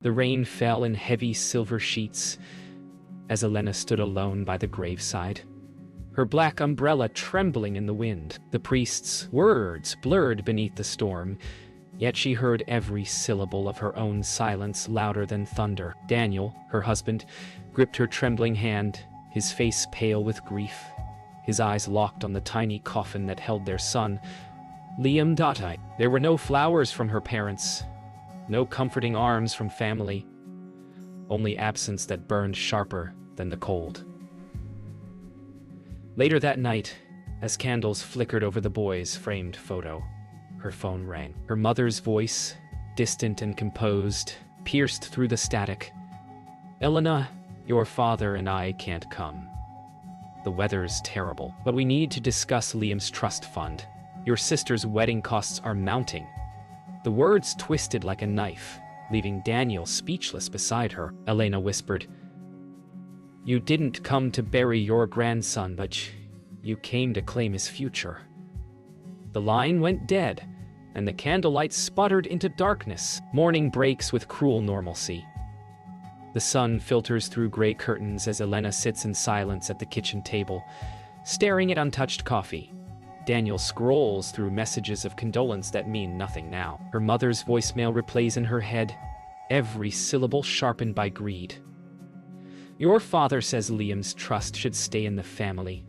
The rain fell in heavy silver sheets as Elena stood alone by the graveside, her black umbrella trembling in the wind. The priest's words blurred beneath the storm, yet she heard every syllable of her own silence louder than thunder. Daniel, her husband, gripped her trembling hand, his face pale with grief, his eyes locked on the tiny coffin that held their son, Liam. There were no flowers from her parents, no comforting arms from family, only absence that burned sharper than the cold. Later that night, as candles flickered over the boy's framed photo, her phone rang. Her mother's voice, distant and composed, pierced through the static. "Elena, your father and I can't come. The weather's terrible, but we need to discuss Liam's trust fund. Your sister's wedding costs are mounting." The words twisted like a knife, leaving Daniel speechless beside her. Elena whispered, "You didn't come to bury your grandson, but you came to claim his future." The line went dead, and the candlelight sputtered into darkness. Morning breaks with cruel normalcy. The sun filters through gray curtains as Elena sits in silence at the kitchen table, staring at untouched coffee. Daniel scrolls through messages of condolence that mean nothing now. Her mother's voicemail replays in her head, every syllable sharpened by greed. "Your father says Liam's trust should stay in the family,"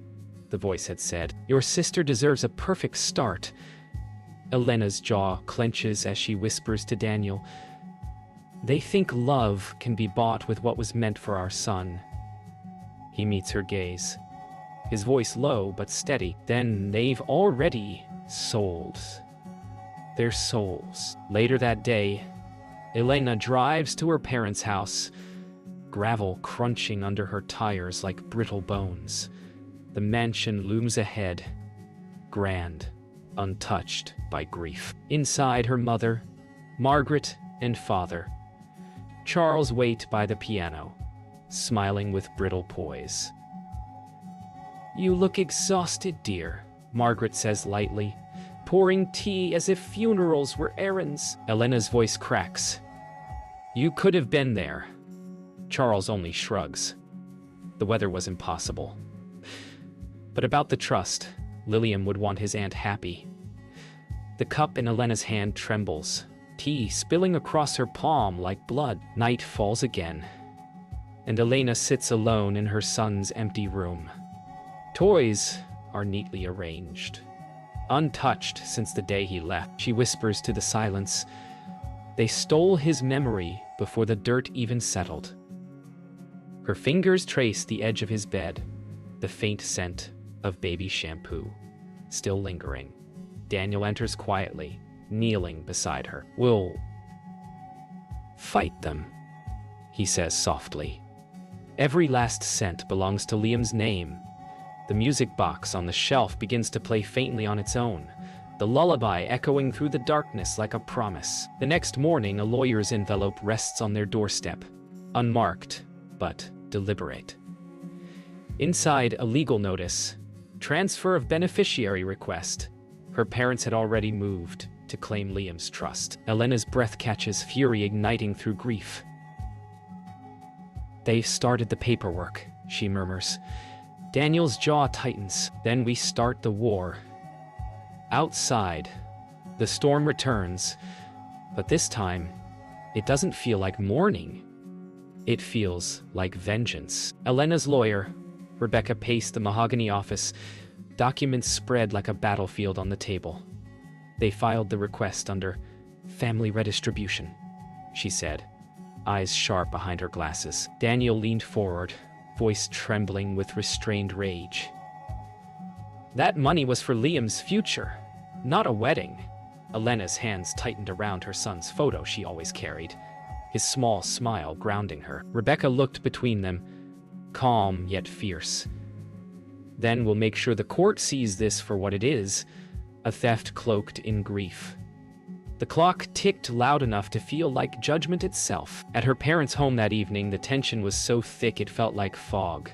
the voice had said. "Your sister deserves a perfect start." Elena's jaw clenches as she whispers to Daniel, "They think love can be bought with what was meant for our son." He meets her gaze, his voice low but steady. "Then they've already sold their souls." Later that day, Elena drives to her parents' house, gravel crunching under her tires like brittle bones. The mansion looms ahead, grand, untouched by grief. Inside, her mother, Margaret, and father, Charles, wait by the piano, smiling with brittle poise. "You look exhausted, dear," Margaret says lightly, pouring tea as if funerals were errands. Elena's voice cracks. "You could have been there." Charles only shrugs. The weather was impossible. But about the trust, Lilian would want his aunt happy. The cup in Elena's hand trembles, tea spilling across her palm like blood. Night falls again, and Elena sits alone in her son's empty room. Toys are neatly arranged, untouched since the day he left. She whispers to the silence, "They stole his memory before the dirt even settled." Her fingers trace the edge of his bed, the faint scent of baby shampoo still lingering. Daniel enters quietly, kneeling beside her. "We'll fight them," he says softly. Every last cent belongs to Liam's name. The music box on the shelf begins to play faintly on its own, the lullaby echoing through the darkness like a promise. The next morning, a lawyer's envelope rests on their doorstep, unmarked, but deliberate. Inside, a legal notice, transfer of beneficiary request. Her parents had already moved to claim Liam's trust. Elena's breath catches, fury igniting through grief. "They've started the paperwork," she murmurs. Daniel's jaw tightens. "Then we start the war." Outside, the storm returns, but this time, it doesn't feel like mourning. It feels like vengeance. Elena's lawyer, Rebecca, paced the mahogany office, documents spread like a battlefield on the table. "They filed the request under family redistribution," she said, eyes sharp behind her glasses. Daniel leaned forward, voice trembling with restrained rage. "That money was for Liam's future, not a wedding." Elena's hands tightened around her son's photo she always carried, his small smile grounding her. Rebecca looked between them, calm yet fierce. "Then we'll make sure the court sees this for what it is, a theft cloaked in grief." The clock ticked loud enough to feel like judgment itself. At her parents' home that evening, the tension was so thick it felt like fog.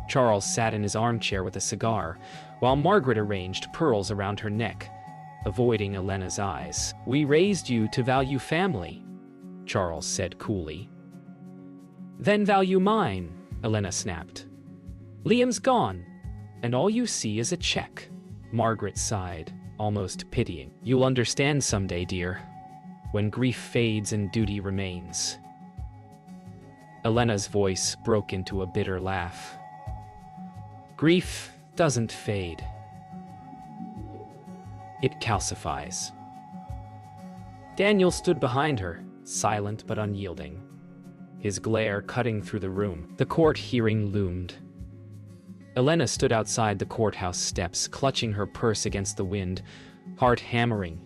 Charles sat in his armchair with a cigar, while Margaret arranged pearls around her neck, avoiding Elena's eyes. "We raised you to value family," Charles said coolly. "Then value mine," Elena snapped. "Liam's gone, and all you see is a check." Margaret sighed, almost pitying. "You'll understand someday, dear, when grief fades and duty remains." Elena's voice broke into a bitter laugh. "Grief doesn't fade. It calcifies." Daniel stood behind her, silent but unyielding, his glare cutting through the room. The court hearing loomed. Elena stood outside the courthouse steps, clutching her purse against the wind, heart hammering.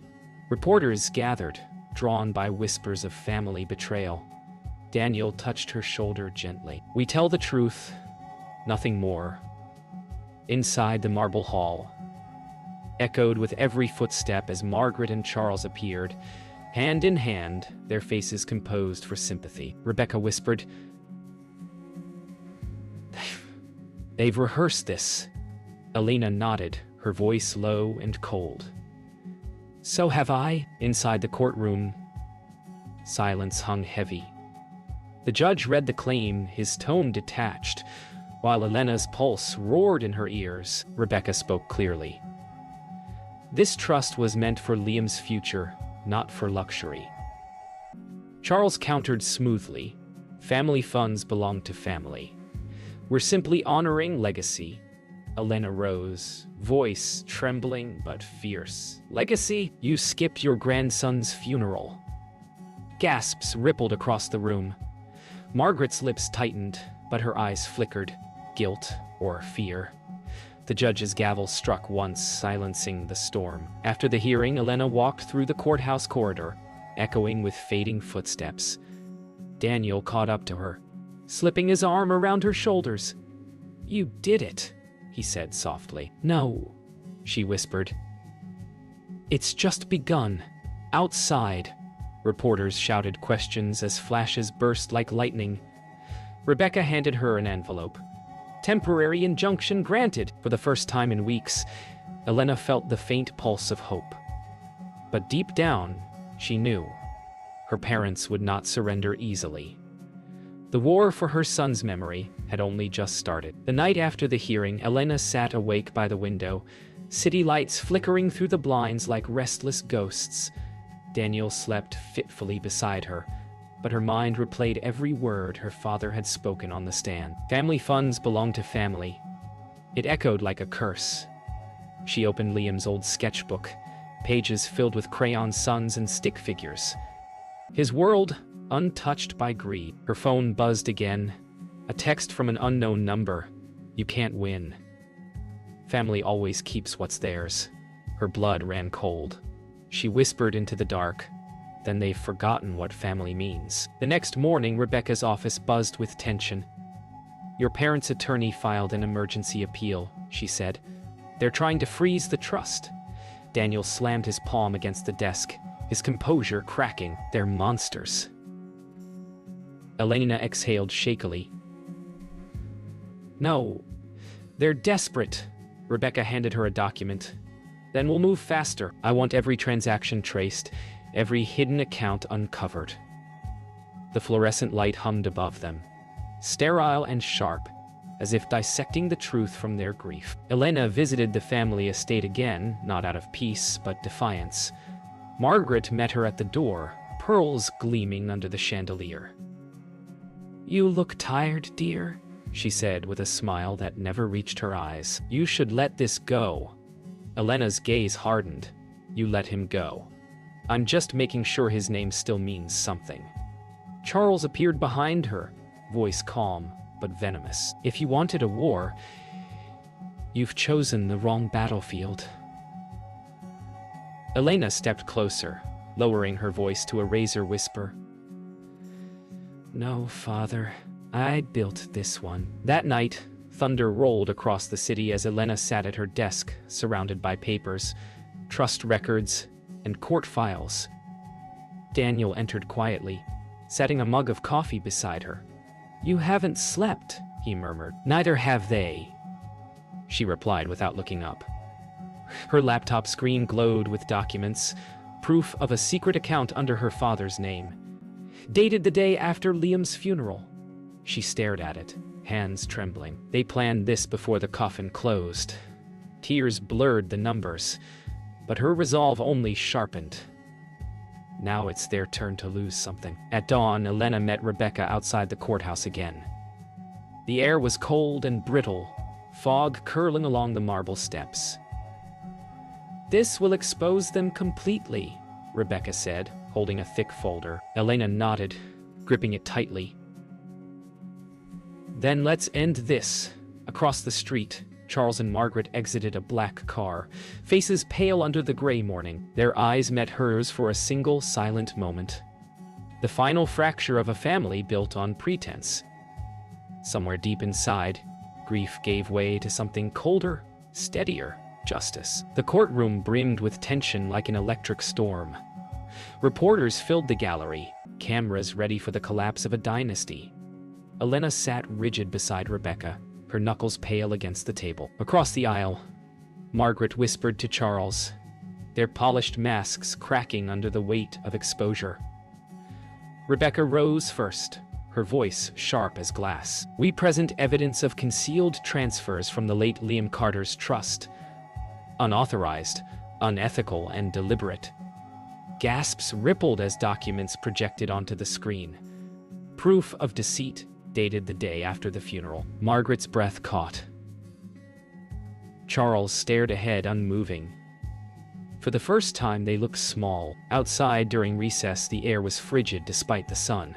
Reporters gathered, drawn by whispers of family betrayal. Daniel touched her shoulder gently. "We tell the truth, nothing more." Inside the marble hall, echoed with every footstep as Margaret and Charles appeared, hand in hand, their faces composed for sympathy. Rebecca whispered, "They've rehearsed this." Elena nodded, her voice low and cold. "So have I." Inside the courtroom, silence hung heavy. The judge read the claim, his tone detached, while Elena's pulse roared in her ears. Rebecca spoke clearly. "This trust was meant for Liam's future, not for luxury." Charles countered smoothly, "Family funds belong to family. We're simply honoring legacy." Elena rose, voice trembling but fierce. "Legacy? You skipped your grandson's funeral." Gasps rippled across the room. Margaret's lips tightened, but her eyes flickered. Guilt or fear? The judge's gavel struck once, silencing the storm. After the hearing, Elena walked through the courthouse corridor, echoing with fading footsteps. Daniel caught up to her, slipping his arm around her shoulders. "You did it," he said softly. "No," she whispered. "It's just begun." Outside, reporters shouted questions as flashes burst like lightning. Rebecca handed her an envelope. "Temporary injunction granted." For the first time in weeks, Elena felt the faint pulse of hope. But deep down, she knew her parents would not surrender easily. The war for her son's memory had only just started. The night after the hearing, Elena sat awake by the window, city lights flickering through the blinds like restless ghosts. Daniel slept fitfully beside her, but her mind replayed every word her father had spoken on the stand. Family funds belong to family. It echoed like a curse. She opened Liam's old sketchbook, pages filled with crayon suns and stick figures. His world, untouched by greed. Her phone buzzed again. A text from an unknown number. "You can't win. Family always keeps what's theirs." Her blood ran cold. She whispered into the dark, "Then they've forgotten what family means." The next morning, Rebecca's office buzzed with tension. "Your parents' attorney filed an emergency appeal," she said. "They're trying to freeze the trust." Daniel slammed his palm against the desk, his composure cracking. "They're monsters." Elena exhaled shakily. "No, they're desperate." Rebecca handed her a document. "Then we'll move faster. I want every transaction traced, every hidden account uncovered." The fluorescent light hummed above them, sterile and sharp, as if dissecting the truth from their grief. Elena visited the family estate again, not out of peace, but defiance. Margaret met her at the door, pearls gleaming under the chandelier. "You look tired, dear," she said with a smile that never reached her eyes. "You should let this go." Elena's gaze hardened. "You let him go." "I'm just making sure his name still means something." Charles appeared behind her, voice calm but venomous. "If you wanted a war, you've chosen the wrong battlefield." Elena stepped closer, lowering her voice to a razor whisper. "No, Father, I built this one." That night, thunder rolled across the city as Elena sat at her desk, surrounded by papers, trust records, and court files. Daniel entered quietly, setting a mug of coffee beside her. "You haven't slept," he murmured. "Neither have they," she replied without looking up. Her laptop screen glowed with documents, proof of a secret account under her father's name. Dated the day after Liam's funeral. She stared at it, hands trembling. They planned this before the coffin closed. Tears blurred the numbers, but her resolve only sharpened. Now it's their turn to lose something. At dawn, Elena met Rebecca outside the courthouse again. The air was cold and brittle, fog curling along the marble steps. "This will expose them completely," Rebecca said, holding a thick folder. Elena nodded, gripping it tightly. "Then let's end this." Across the street, Charles and Margaret exited a black car, faces pale under the gray morning. Their eyes met hers for a single silent moment. The final fracture of a family built on pretense. Somewhere deep inside, grief gave way to something colder, steadier: justice. The courtroom brimmed with tension like an electric storm. Reporters filled the gallery, cameras ready for the collapse of a dynasty. Elena sat rigid beside Rebecca, her knuckles pale against the table. Across the aisle, Margaret whispered to Charles, their polished masks cracking under the weight of exposure. Rebecca rose first, her voice sharp as glass. "We present evidence of concealed transfers from the late Liam Carter's trust. Unauthorized, unethical, and deliberate." Gasps rippled as documents projected onto the screen. Proof of deceit, dated the day after the funeral. Margaret's breath caught. Charles stared ahead, unmoving. For the first time, they looked small. Outside during recess, the air was frigid despite the sun.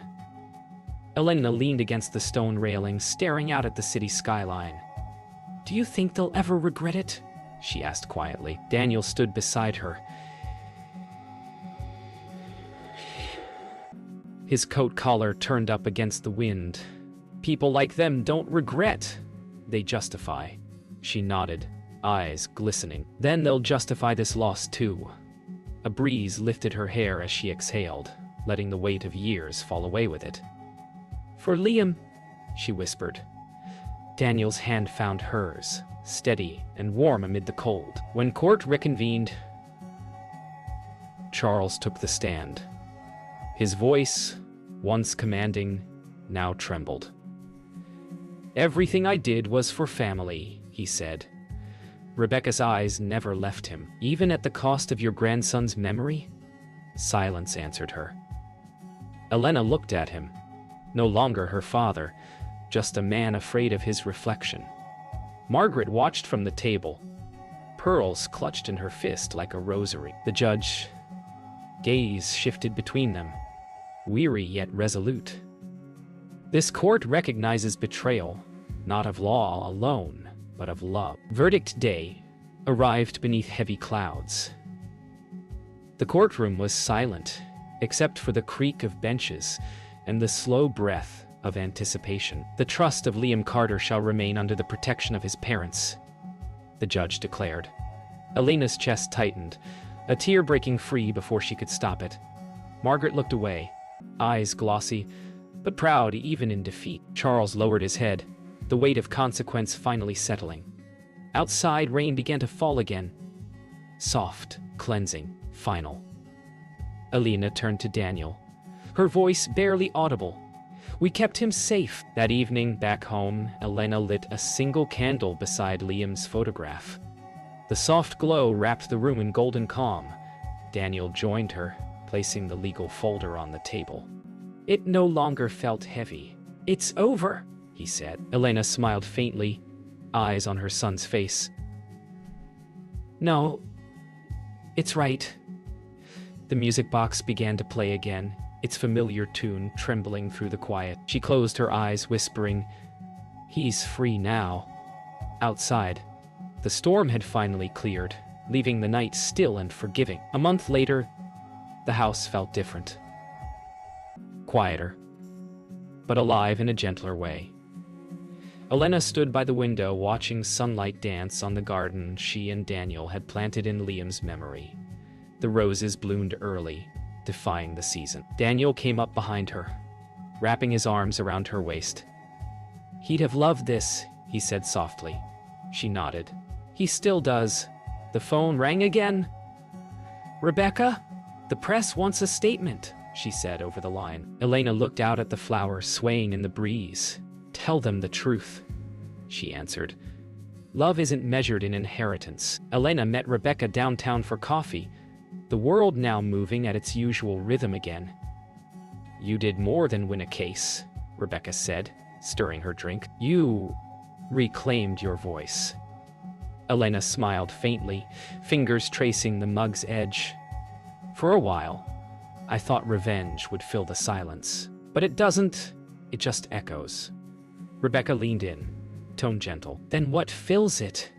Elena leaned against the stone railing, staring out at the city skyline. "Do you think they'll ever regret it?" she asked quietly. Daniel stood beside her. His coat collar turned up against the wind. "People like them don't regret. They justify." She nodded, eyes glistening. "Then they'll justify this loss too." A breeze lifted her hair as she exhaled, letting the weight of years fall away with it. "For Liam," she whispered. Daniel's hand found hers, steady and warm amid the cold. When court reconvened, Charles took the stand. His voice, once commanding, now trembled. "Everything I did was for family," he said. Rebecca's eyes never left him. "Even at the cost of your grandson's memory?" Silence answered her. Elena looked at him. No longer her father, just a man afraid of his reflection. Margaret watched from the table, pearls clutched in her fist like a rosary. The judge, gaze shifted between them, weary yet resolute. This court recognizes betrayal, not of law alone, but of love. Verdict day arrived beneath heavy clouds. The courtroom was silent, except for the creak of benches and the slow breath of anticipation. "The trust of Liam Carter shall remain under the protection of his parents," the judge declared. Elena's chest tightened, a tear breaking free before she could stop it. Margaret looked away, eyes glossy, but proud even in defeat. Charles lowered his head, the weight of consequence finally settling. Outside, rain began to fall again. Soft, cleansing, final. Elena turned to Daniel, her voice barely audible. "We kept him safe." That evening, back home, Elena lit a single candle beside Liam's photograph. The soft glow wrapped the room in golden calm. Daniel joined her, placing the legal folder on the table. It no longer felt heavy. "It's over," he said. Elena smiled faintly, eyes on her son's face. "No, it's right." The music box began to play again, its familiar tune trembling through the quiet. She closed her eyes, whispering, "He's free now." Outside, the storm had finally cleared, leaving the night still and forgiving. A month later, the house felt different. Quieter, but alive in a gentler way. Elena stood by the window watching sunlight dance on the garden she and Daniel had planted in Liam's memory. The roses bloomed early, defying the season. Daniel came up behind her, wrapping his arms around her waist. "He'd have loved this," he said softly. She nodded. "He still does." The phone rang again. "Rebecca, the press wants a statement," she said over the line. Elena looked out at the flowers swaying in the breeze. "Tell them the truth," she answered. "Love isn't measured in inheritance." Elena met Rebecca downtown for coffee, the world now moving at its usual rhythm again. "You did more than win a case," Rebecca said, stirring her drink. "You reclaimed your voice." Elena smiled faintly, fingers tracing the mug's edge. "For a while, I thought revenge would fill the silence. But it doesn't, it just echoes." Rebecca leaned in, tone gentle. "Then what fills it?"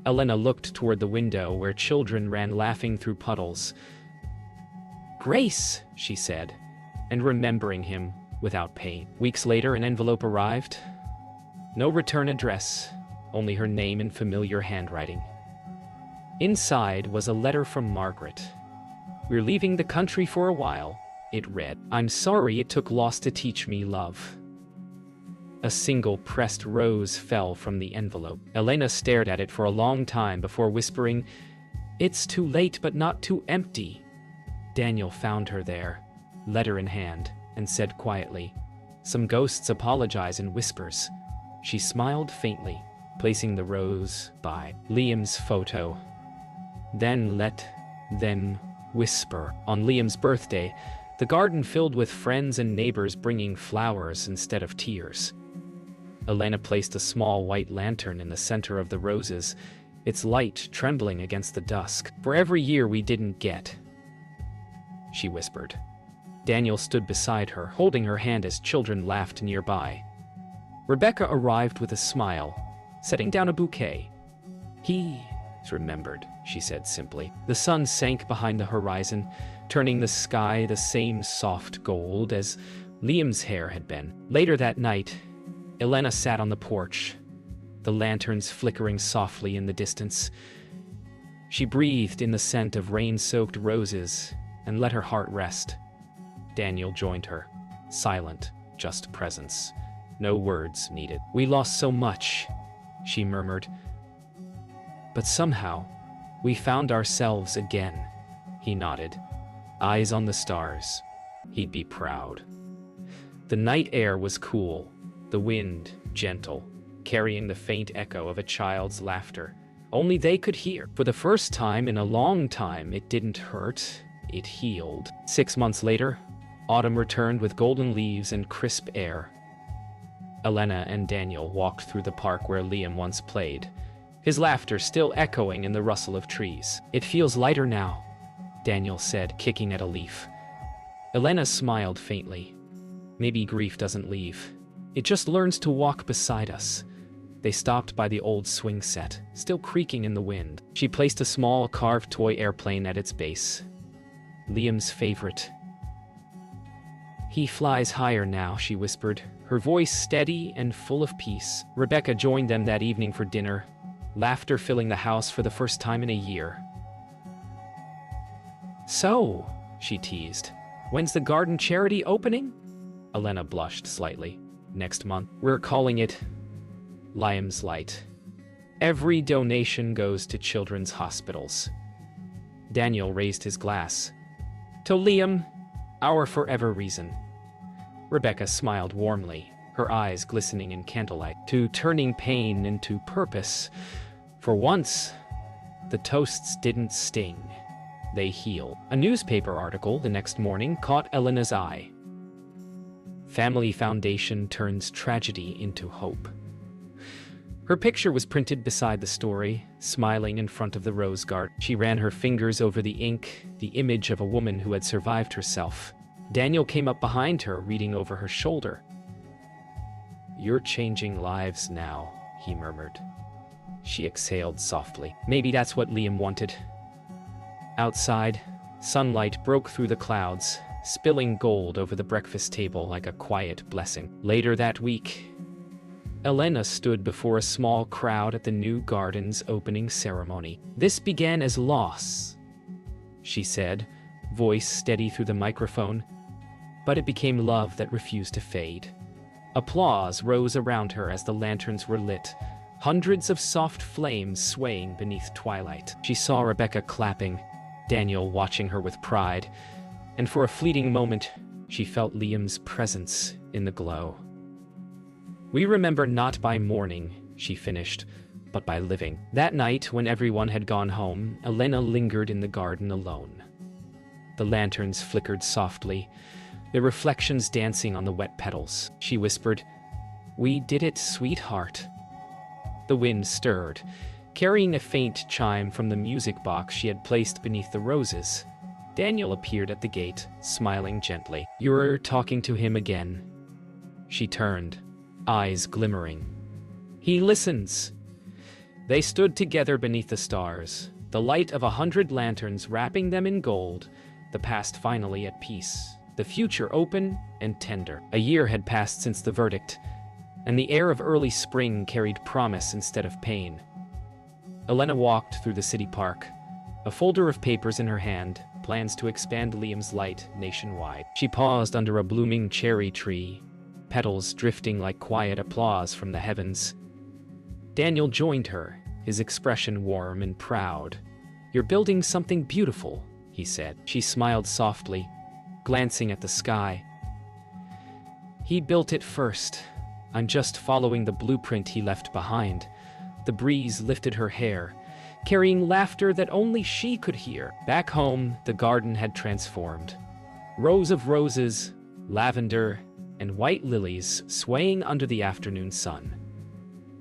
Elena looked toward the window where children ran laughing through puddles. "Grace," she said, and remembering him without pain. Weeks later, an envelope arrived. No return address, only her name in familiar handwriting. Inside was a letter from Margaret. "We're leaving the country for a while," it read. "I'm sorry it took loss to teach me love." A single pressed rose fell from the envelope. Elena stared at it for a long time before whispering, "It's too late but not too empty." Daniel found her there, letter in hand, and said quietly, "Some ghosts apologize in whispers." She smiled faintly, placing the rose by Liam's photo. "Then let them whisper." On Liam's birthday, the garden filled with friends and neighbors bringing flowers instead of tears. Elena placed a small white lantern in the center of the roses, its light trembling against the dusk. "For every year we didn't get," she whispered. Daniel stood beside her, holding her hand as children laughed nearby. Rebecca arrived with a smile, setting down a bouquet. "He's remembered," she said simply. The sun sank behind the horizon, turning the sky the same soft gold as Liam's hair had been. Later that night, Elena sat on the porch, the lanterns flickering softly in the distance. She breathed in the scent of rain-soaked roses and let her heart rest. Daniel joined her, silent, just presence. No words needed. "We lost so much," she murmured. "But somehow, we found ourselves again." He nodded, eyes on the stars. He'd be proud. The night air was cool, the wind gentle, carrying the faint echo of a child's laughter. Only they could hear. For the first time in a long time, it didn't hurt, it healed. 6 months later, autumn returned with golden leaves and crisp air. Elena and Daniel walked through the park where Liam once played, his laughter still echoing in the rustle of trees. "It feels lighter now," Daniel said, kicking at a leaf. Elena smiled faintly. "Maybe grief doesn't leave. It just learns to walk beside us." They stopped by the old swing set, still creaking in the wind. She placed a small carved toy airplane at its base. Liam's favorite. "He flies higher now," she whispered, her voice steady and full of peace. Rebecca joined them that evening for dinner, laughter filling the house for the first time in a year. "So," she teased, "when's the garden charity opening?" Elena blushed slightly. "Next month. We're calling it Liam's Light. Every donation goes to children's hospitals." Daniel raised his glass. "To Liam, our forever reason." Rebecca smiled warmly, her eyes glistening in candlelight. "To turning pain into purpose. For once, the toasts didn't sting. They heal." A newspaper article the next morning caught Elena's eye. "Family Foundation turns tragedy into hope." Her picture was printed beside the story, smiling in front of the rose garden. She ran her fingers over the ink, the image of a woman who had survived herself. Daniel came up behind her, reading over her shoulder. "You're changing lives now," he murmured. She exhaled softly. Maybe that's what Liam wanted. Outside, sunlight broke through the clouds, spilling gold over the breakfast table like a quiet blessing. Later that week, Elena stood before a small crowd at the new garden's opening ceremony. "This began as loss," she said, voice steady through the microphone, "but it became love that refused to fade." Applause rose around her as the lanterns were lit, hundreds of soft flames swaying beneath twilight. She saw Rebecca clapping, Daniel watching her with pride, and for a fleeting moment, she felt Liam's presence in the glow. "We remember not by mourning," she finished, "but by living." That night, when everyone had gone home, Elena lingered in the garden alone. The lanterns flickered softly, their reflections dancing on the wet petals. She whispered, "We did it, sweetheart." The wind stirred, carrying a faint chime from the music box she had placed beneath the roses. Daniel appeared at the gate, smiling gently. "You're talking to him again." She turned, eyes glimmering. "He listens." They stood together beneath the stars, the light of 100 lanterns wrapping them in gold, the past finally at peace, the future open and tender. A year had passed since the verdict, and the air of early spring carried promise instead of pain. Elena walked through the city park, a folder of papers in her hand, plans to expand Liam's light nationwide. She paused under a blooming cherry tree, petals drifting like quiet applause from the heavens. Daniel joined her, his expression warm and proud. "You're building something beautiful," he said. She smiled softly, glancing at the sky. "He built it first. I'm just following the blueprint he left behind." The breeze lifted her hair, carrying laughter that only she could hear. Back home, the garden had transformed. Rows of roses, lavender, and white lilies swaying under the afternoon sun.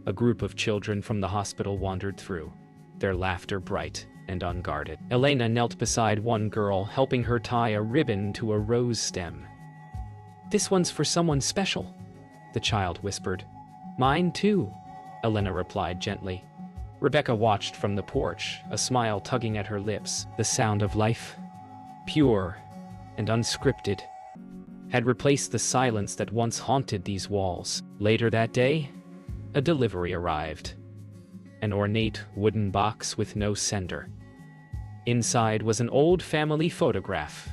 A group of children from the hospital wandered through, their laughter bright and unguarded. Elena knelt beside one girl, helping her tie a ribbon to a rose stem. "This one's for someone special," the child whispered. "Mine too," Elena replied gently. Rebecca watched from the porch, a smile tugging at her lips. The sound of life, pure and unscripted, had replaced the silence that once haunted these walls. Later that day, a delivery arrived. An ornate wooden box with no sender. Inside was an old family photograph.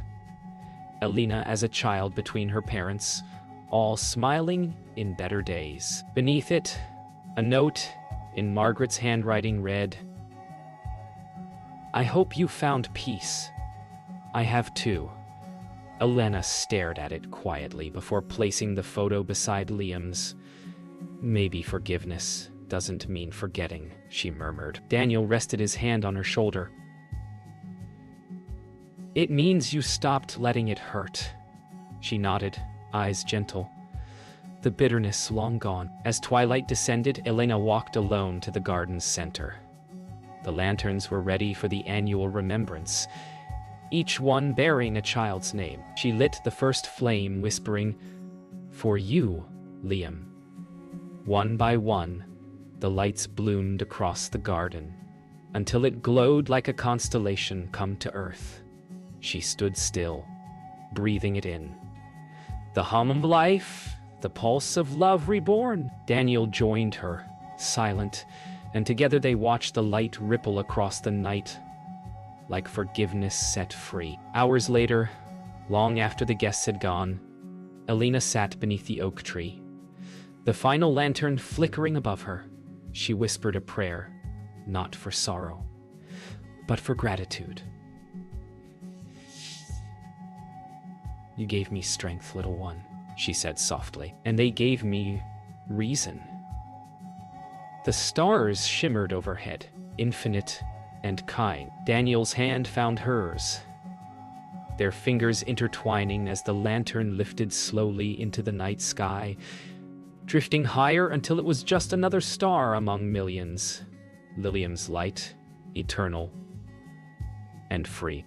Elena as a child between her parents, all smiling in better days. Beneath it, a note in Margaret's handwriting read, "I hope you found peace. I have too." Elena stared at it quietly before placing the photo beside Liam's. "Maybe forgiveness doesn't mean forgetting," she murmured. Daniel rested his hand on her shoulder. "It means you stopped letting it hurt." She nodded, eyes gentle. The bitterness long gone. As twilight descended, Elena walked alone to the garden's center. The lanterns were ready for the annual remembrance, each one bearing a child's name. She lit the first flame, whispering, "For you, Liam." One by one, the lights bloomed across the garden, until it glowed like a constellation come to earth. She stood still, breathing it in. The hum of life, the pulse of love reborn. Daniel joined her, silent, and together they watched the light ripple across the night, like forgiveness set free. Hours later, long after the guests had gone, Elena sat beneath the oak tree, the final lantern flickering above her. She whispered a prayer, not for sorrow, but for gratitude. "You gave me strength, little one," she said softly, "and they gave me reason." The stars shimmered overhead, infinite and kind. Daniel's hand found hers, their fingers intertwining as the lantern lifted slowly into the night sky, drifting higher until it was just another star among millions. Liam's light, eternal and free.